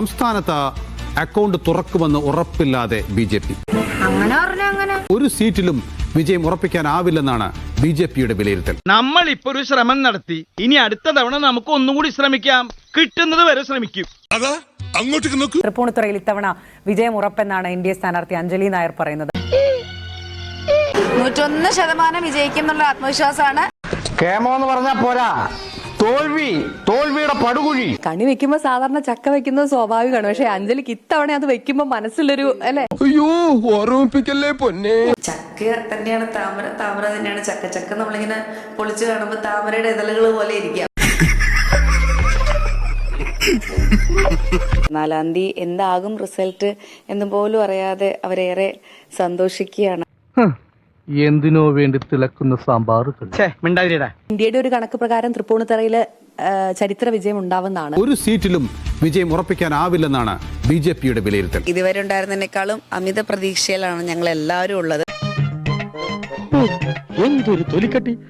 സംസ്ഥാനത്ത് അക്കൗണ്ട് തുറക്കുമെന്ന് ഉറപ്പില്ലാതെ BJP. ഒരു സീറ്റിലും വിജയം ഉറപ്പിക്കാനാവില്ലെന്നാണ് BJPയുടെ വിലയിരുത്തൽ. നമ്മൾ ഇപ്പൊ ഒരു ശ്രമം നടത്തി, ഇനി അടുത്ത തവണ നമുക്ക് ഒന്നും കൂടി ശ്രമിക്കാം, കിട്ടുന്നത് വരെ ശ്രമിക്കും. തൃപ്പൂണിത്തുറയിൽ ഇത്തവണ വിജയം ഉറപ്പെന്നാണ് NDA സ്ഥാനാർത്ഥി അഞ്ജലി നായർ പറയുന്നത്. 101% വിജയിക്കും എന്നുള്ള ആത്മവിശ്വാസമാണ്. കേമോ എന്ന് പറഞ്ഞാൽ പോരാ, തോൽവിയുടെ പടുകുഴി. കണി വെക്കുമ്പോ സാധാരണ ചക്ക വെക്കുന്നത് സ്വാഭാവികമാണ്, പക്ഷെ അഞ്ജലിക്ക് ഇത്തവണ അത് വെക്കുമ്പോ മനസ്സിലൊരു അല്ലെ, അയ്യോ ഓർമ്മിപ്പിക്കല്ലേ പൊന്നെ. ചക്ക തന്നെയാണ് താമര, താമര തന്നെയാണ് ചക്ക. ചക്ക നമ്മളിങ്ങനെ പൊളിച്ചു കാണുമ്പോ താമരയുടെ ഇതളുകൾ പോലെ ഇരിക്കാം. 4-ാം തീയതി എന്താകും റിസൾട്ട് എന്ന് പോലും അറിയാതെ അവരേറെ സന്തോഷിക്കുകയാണ്. എന്തിനോ വേണ്ടി തിളക്കുന്ന സാമ്പാർ. ഇന്ത്യയുടെ ഒരു കണക്ക് പ്രകാരം തൃപ്പൂണിത്തുറയില് ചരിത്ര വിജയം ഉണ്ടാവുന്നതാണ്. ഒരു സീറ്റിലും വിജയം ഉറപ്പിക്കാനാവില്ലെന്നാണ് BJPയുടെ വിലയിരുത്തൽ. ഇതുവരെ ഉണ്ടായിരുന്നതിനേക്കാളും അമിത പ്രതീക്ഷയിലാണ് ഞങ്ങൾ എല്ലാവരും ഉള്ളത്.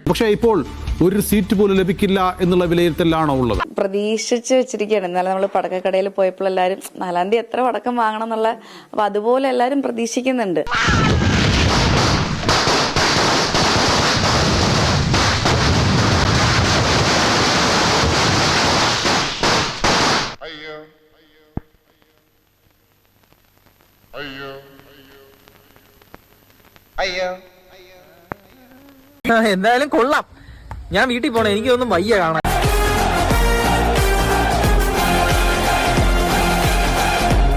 പക്ഷേ ഇപ്പോൾ ഒരു സീറ്റ് പോലും ലഭിക്കില്ല എന്നുള്ള വിലയിരുത്തലാണോ ഉള്ളത്? പ്രതീക്ഷിച്ച് വെച്ചിരിക്കുകയാണ്. ഇന്നലെ നമ്മൾ പടക്കക്കടയിൽ പോയപ്പോൾ എല്ലാവരും 4-ാം തീയതി എത്ര പടക്കം വാങ്ങണം എന്നുള്ള, അപ്പൊ അതുപോലെ എല്ലാവരും പ്രതീക്ഷിക്കുന്നുണ്ട്. എന്തായാലും കൊള്ളാം. ഞാൻ വീട്ടിൽ പോണേ, എനിക്കൊന്നും വയ്യ കാണാൻ.